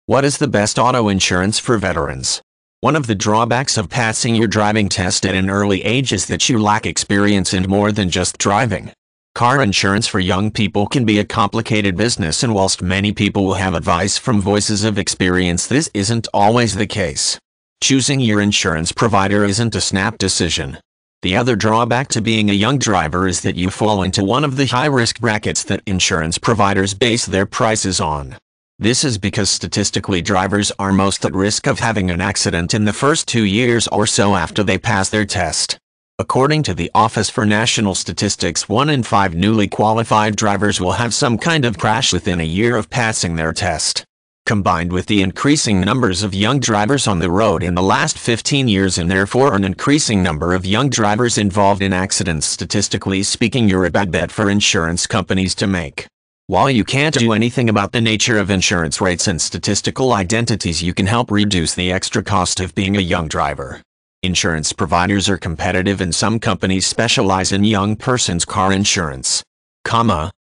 What is the best auto insurance for veterans? One of the drawbacks of passing your driving test at an early age is that you lack experience in more than just driving. Car insurance for young people can be a complicated business, and whilst many people will have advice from voices of experience, this isn't always the case. Choosing your insurance provider isn't a snap decision. The other drawback to being a young driver is that you fall into one of the high-risk brackets that insurance providers base their prices on. This is because statistically drivers are most at risk of having an accident in the first 2 years or so after they pass their test. According to the Office for National Statistics, 1 in 5 newly qualified drivers will have some kind of crash within a year of passing their test. Combined with the increasing numbers of young drivers on the road in the last 15 years, and therefore an increasing number of young drivers involved in accidents, statistically speaking, you're a bad bet for insurance companies to make. While you can't do anything about the nature of insurance rates and statistical identities, you can help reduce the extra cost of being a young driver. Insurance providers are competitive, and some companies specialize in young persons car insurance.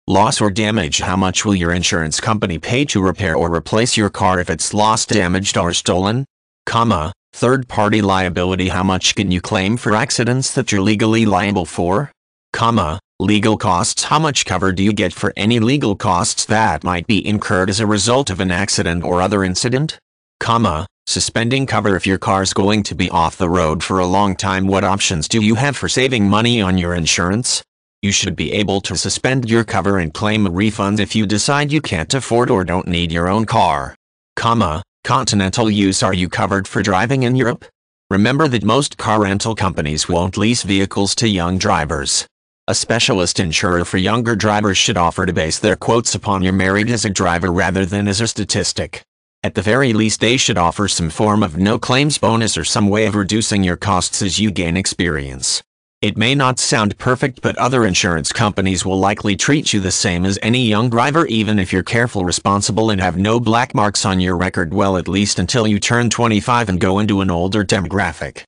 Loss or damage. How much will your insurance company pay to repair or replace your car if it's lost, damaged, or stolen? Third-party liability. How much can you claim for accidents that you're legally liable for? Legal costs. How much cover do you get for any legal costs that might be incurred as a result of an accident or other incident? Suspending cover. If your car's going to be off the road for a long time, what options do you have for saving money on your insurance? You should be able to suspend your cover and claim a refund if you decide you can't afford or don't need your own car. Continental use. Are you covered for driving in Europe? Remember that most car rental companies won't lease vehicles to young drivers. A specialist insurer for younger drivers should offer to base their quotes upon your merit as a driver rather than as a statistic. At the very least, they should offer some form of no-claims bonus or some way of reducing your costs as you gain experience. It may not sound perfect, but other insurance companies will likely treat you the same as any young driver, even if you're careful, responsible, and have no black marks on your record, well, at least until you turn 25 and go into an older demographic.